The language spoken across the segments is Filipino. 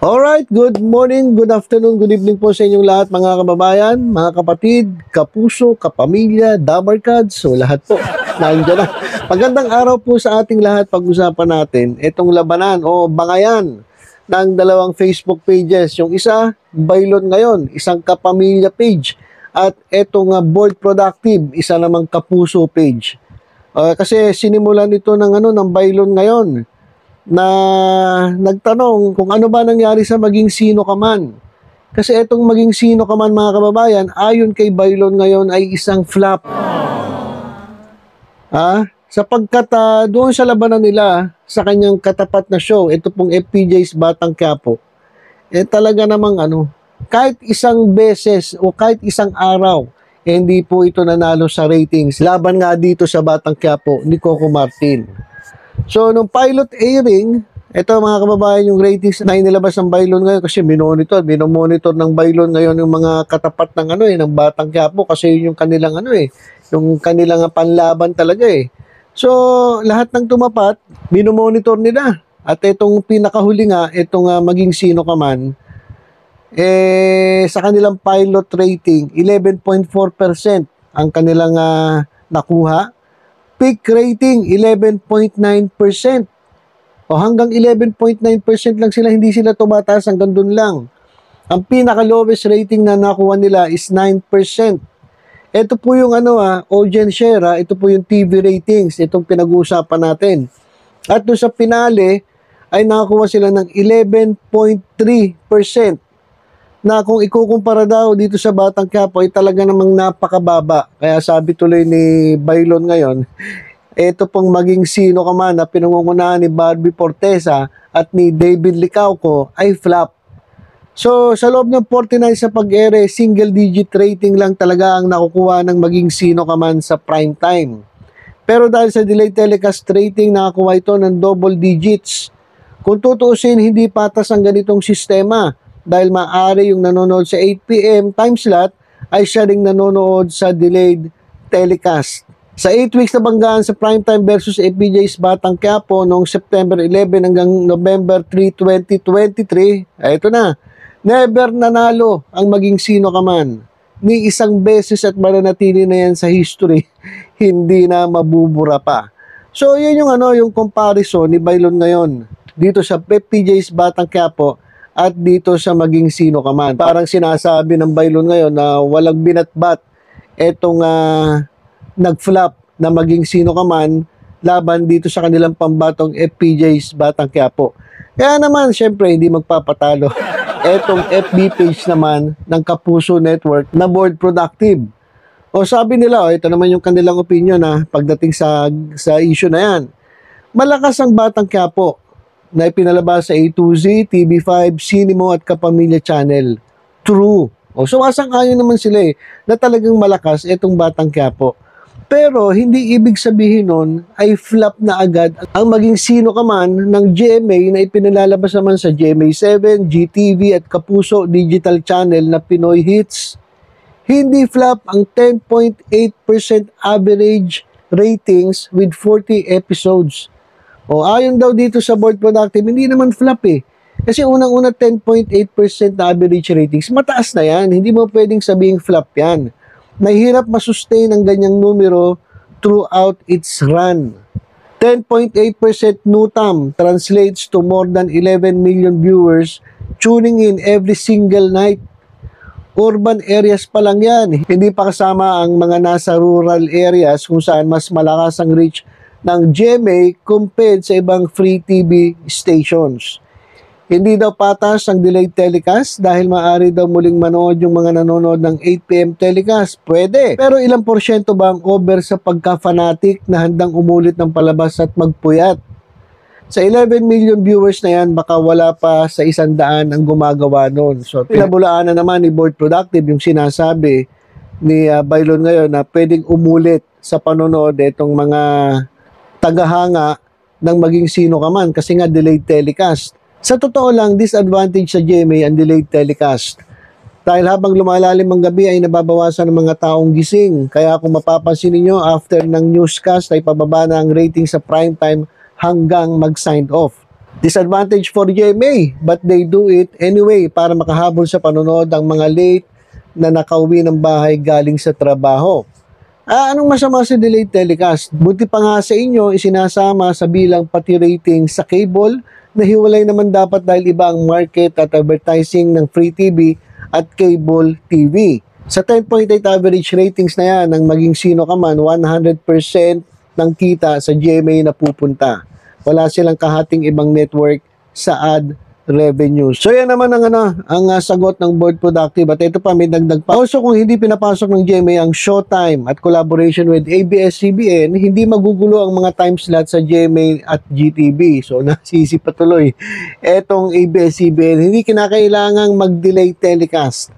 Alright, good morning, good afternoon, good evening po sa inyong lahat mga kababayan, mga kapatid, kapuso, kapamilya, dabarkads, so lahat po, nandiyan na. Magandang araw po sa ating lahat. Pag-usapan natin itong labanan o bangayan ng dalawang Facebook pages. Yung isa, Baylon Ngayon, isang kapamilya page. At itong Bold Productive, isa namang kapuso page. Kasi sinimulan ito ng Baylon Ngayon na nagtanong kung ano ba nangyari sa maging sino ka man. Kasi itong maging sino ka man mga kababayan, ayon kay Baylon Ngayon ay isang flop. Sapagkat doon sa labanan nila sa kanyang katapat na show, ito pong FPJ's Batang Quiapo, talaga namang kahit isang beses o kahit isang araw, hindi po ito nanalo sa ratings. Laban nga dito sa Batang Quiapo ni Coco Martin. So, nung pilot airing, ito mga kababayan, yung ratings na inilabas ng Baylon Ngayon kasi minomonitor ng Baylon Ngayon yung mga katapat ng ng Batang Quiapo kasi yun yung kanilang yung kanilang panlaban talaga eh. So, lahat ng tumapat, minomonitor nila. At itong pinakahuli nga, itong maging sino ka man, sa kanilang pilot rating, 11.4% ang kanilang nakuha. Peak rating, 11.9%. O hanggang 11.9% lang sila, hindi sila tumataas, hanggang dun lang. Ang pinaka-lowest rating na nakuha nila is 9%. Ito po yung audience share, ito po yung TV ratings, itong pinag-uusapan natin. At doon sa pinali, ay nakakuha sila ng 11.3%. Na kung ikukumpara daw dito sa Batang Quiapo ay talaga namang napakababa. Kaya sabi tuloy ni Baylon Ngayon, ito pong maging sino ka man na pinangungunahan ni Barbie Fortesa at ni David Licauco ay flop. So sa loob ng 49 sa pag-ere, single digit rating lang talaga ang nakukuha ng maging sino ka man sa prime time. Pero dahil sa delayed telecast rating, nakakuha ito ng double digits. Kung tutuusin, hindi patas ang ganitong sistema. Dahil maaari yung nanonood sa 8 PM time slot ay siya ring nanonood sa delayed telecast. Sa 8 weeks na banggaan sa primetime versus FPJ's Batang Quiapo noong September 11 hanggang November 3, 2023, ito na, never nanalo ang maging sino ka man. Ni isang beses at mananatili na yan sa history, hindi na mabubura pa. So yun yung yung comparison ni Baylon Ngayon dito sa FPJ's Batang Quiapo at dito sa maging sino ka man. Parang sinasabi ng Baylon Ngayon na walang binatbat etong nag-flop na maging sino ka man laban dito sa kanilang pambatong FPJ's Batang Quiapo. Kaya naman, syempre, hindi magpapatalo etong FB page naman ng Kapuso Network na Bold Productive. O sabi nila, ito naman yung kanilang opinion pagdating sa issue na yan. Malakas ang Batang Quiapo na ipinalabas sa A2Z, TV5, Cinemo at Kapamilya Channel. True. Sumasang-ayon naman sila na talagang malakas itong Batang Quiapo. Pero hindi ibig sabihin nun ay flop na agad ang maging sino ka man ng GMA na ipinalalabas naman sa GMA7, GTV at Kapuso Digital Channel na Pinoy Hits. Hindi flop ang 10.8% average ratings with 40 episodes. Ayon daw dito sa Bold Productive, hindi naman flop Kasi unang-una 10.8% na average ratings, mataas na yan. Hindi mo pwedeng sabing flop yan. Mahirap masustain ang ganyang numero throughout its run. 10.8% NUTAM translates to more than 11 million viewers tuning in every single night. Urban areas pa lang yan. Hindi pa kasama ang mga nasa rural areas kung saan mas malakas ang reach ng GMA compared sa ibang free TV stations. Hindi daw patas ang delayed telecast dahil maaari daw muling manood yung mga nanonood ng 8 PM telecast. Pwede. Pero ilang porsyento ba ang over sa pagka-fanatic na handang umulit ng palabas at magpuyat? Sa 11 million viewers na yan, baka wala pa sa 100 ang gumagawa noon. So, pinabulaan na naman ni Board Productive yung sinasabi ni Baylon Ngayon na pwedeng umulit sa panonood itong mga tagahanga ng maging sino ka man kasi nga delayed telecast. Sa totoo lang, disadvantage sa GMA ang delayed telecast. Dahil habang lumalalim ang gabi ay nababawasan ng mga taong gising. Kaya kung mapapansin niyo after ng newscast ay pababa na ang rating sa primetime hanggang mag-sign off. Disadvantage for GMA, but they do it anyway para makahabol sa panonood ang mga late na nakauwi ng bahay galing sa trabaho. Anong masama sa delayed telecast? Buti pa nga sa inyo, isinasama sa bilang pati rating sa cable na hiwalay naman dapat dahil iba ang market at advertising ng free TV at cable TV. Sa 10.8 average ratings na yan, ng maging sino ka man, 100% ng kita sa GMA na pupunta. Wala silang kahating ibang network sa ad revenue. So yan naman ang sagot ng board productive. At ito pa, may dagdag pa. Also, kung hindi pinapasok ng GMA ang showtime at collaboration with ABS-CBN, hindi magugulo ang mga time slot sa GMA at GTV. So nasisi pa tuloy. Etong ABS-CBN, hindi kinakailangang mag-delay telecast.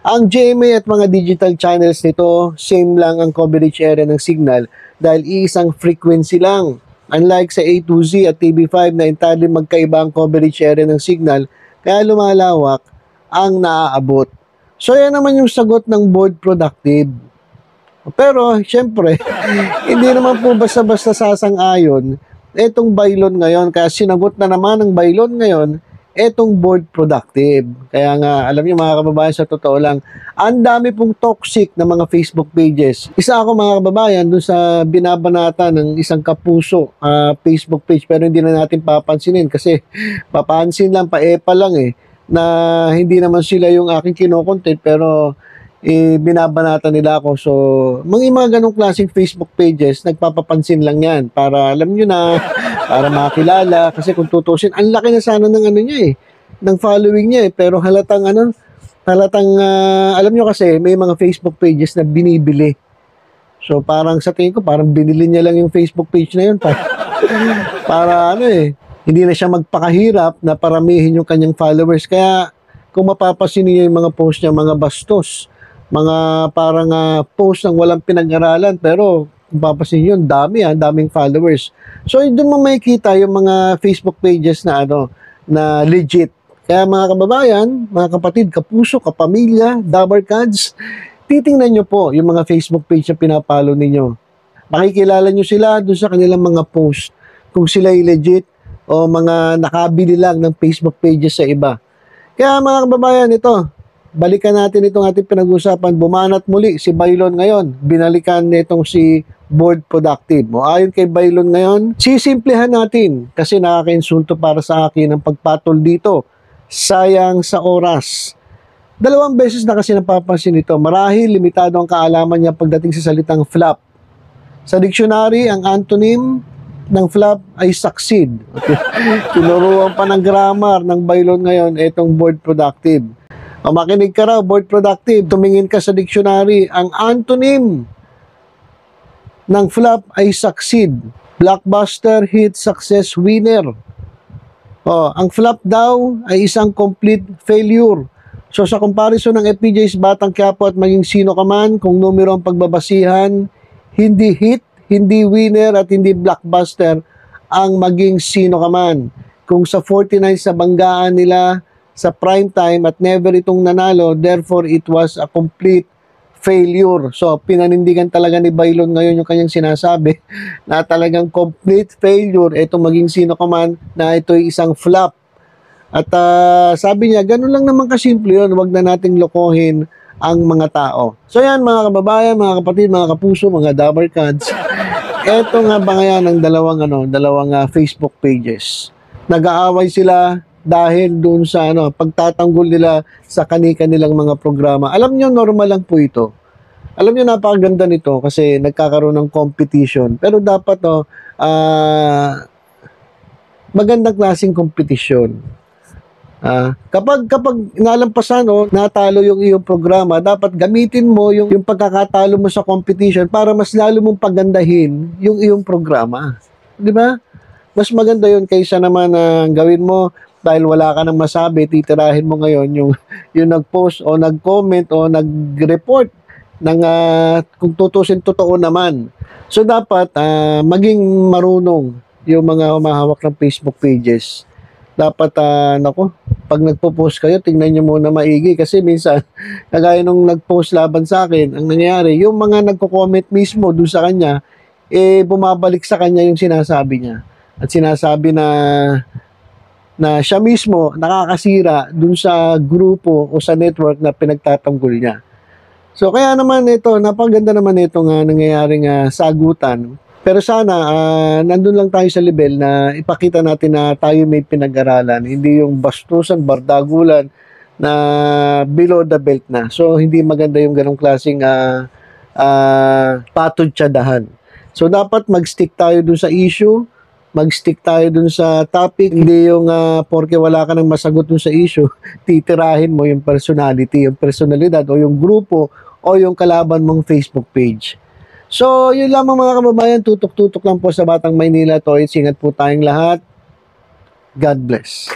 Ang GMA at mga digital channels nito, same lang ang coverage area ng signal dahil iisang frequency lang. Unlike sa A to Z at TV5 na entirely magkaiba ang coverage area ng signal, kaya lumalawak ang naaabot. So yan naman yung sagot ng board productive. Pero syempre, hindi naman po basta-basta sasang-ayon etong Bailon ngayon, kaya sinagot na naman ng Bailon ngayon etong board productive. Kaya nga, alam niyo mga kababayan, sa totoo lang, ang dami pong toxic na mga Facebook pages. Isa ako mga kababayan dun sa binabanata ng isang kapuso Facebook page, pero hindi na natin papansinin kasi papansin lang, paepa lang na hindi naman sila yung aking kinokontent, pero binabanata nila ako. So, mga ganong klaseng Facebook pages, nagpapapansin lang yan para alam nyo na, para makilala. Kasi kung tutusin, ang laki na sana ng niya ng following niya pero halatang alam nyo kasi, may mga Facebook pages na binibili. So, parang sa tingin ko, parang binili niya lang yung Facebook page na yun para hindi na siya magpakahirap na paramihin yung kanyang followers. Kaya, kung mapapasin niyo yung mga post niya, mga bastos, mga parang post ng walang pinag-aralan, pero kung papasin yun, daming followers. So, doon mo makikita yung mga Facebook pages na na legit. Kaya mga kababayan, mga kapatid, kapuso, kapamilya, Dabarkads, titingnan nyo po yung mga Facebook page na pinapalo ninyo. Makikilala nyo sila doon sa kanilang mga post. Kung sila legit o mga nakabili lang ng Facebook pages sa iba. Kaya mga kababayan, ito, balikan natin itong ating pinag-usapan. Bumanat muli si Bailon ngayon. Binalikan nitong si board productive. O ayon kay Bailon ngayon, sisimplehan natin kasi nakaka-insulto para sa akin ang pagpatol dito. Sayang sa oras. 2 beses na kasi napapansin ito. Marahil limitado ang kaalaman niya pagdating sa salitang flop. Sa dictionary, ang antonym ng flop ay succeed. Tinuruan pa ng grammar ng Bailon ngayon itong board productive. O makinig ka raw, board productive, tumingin ka sa dictionary, ang antonym ng flop ay succeed. Blockbuster, hit, success, winner. O, ang flop daw ay isang complete failure. So sa comparison ng FPJ's Batang Quiapo at maging sino ka man, kung numero ang pagbabasihan, hindi hit, hindi winner at hindi blockbuster ang maging sino ka man. Kung sa 49 sa banggaan nila sa prime time at never itong nanalo, therefore it was a complete failure. So pinanindigan talaga ni Bailon ngayon yung kanyang sinasabi na talagang complete failure itong maging sino ka man, na ito'y isang flop. At sabi niya, ganun lang naman kasimple yun, wag na nating lokohin ang mga tao. So yan mga kababayan, mga kapatid, mga kapuso, mga Dabarkads. Eto nga ba ngayon ang dalawang Facebook pages. Nag-aaway sila dahil doon sa pagtatanggol nila sa kani-kanilang mga programa. Alam niyo, normal lang po ito. Alam niyo, napakaganda nito kasi nagkakaroon ng competition. Pero dapat magandang klaseng competition. Kapag nalampasan natalo yung iyong programa, dapat gamitin mo yung pagkakatalo mo sa competition para mas lalo mong pagandahin yung iyong programa. Di ba? Mas maganda yun kaysa naman gawin mo dahil wala ka nang masabi, titirahin mo ngayon yung nag-post o nag-comment o nag-report ng kung tutusin totoo naman. So dapat maging marunong yung mga humahawak ng Facebook pages. Dapat pag nagpo-post kayo, tingnan niyo muna maigi kasi minsan kagaya nung nag-post laban sa akin, ang nangyayari, yung mga nagko-comment mismo doon sa kanya, bumabalik sa kanya yung sinasabi niya. At sinasabi na na siya mismo nakakasira dun sa grupo o sa network na pinagtatanggol niya. So kaya naman ito, napaganda naman ito nga nangyayaring sagutan. Pero sana nandun lang tayo sa level na ipakita natin na tayo may pinag-aralan, hindi yung bastusan, bardagulan na below the belt na. So hindi maganda yung ganong klaseng patod-tsadahan. So dapat mag-stick tayo dun sa issue, mag-stick tayo dun sa topic, hindi yung porke wala ka nang masagot dun sa issue, titirahin mo yung personality, yung personalidad o yung grupo o yung kalaban mong Facebook page. So, yun lamang mga kababayan, tutok-tutok lang po sa Batang Maynila. Ingat po tayong lahat. God bless.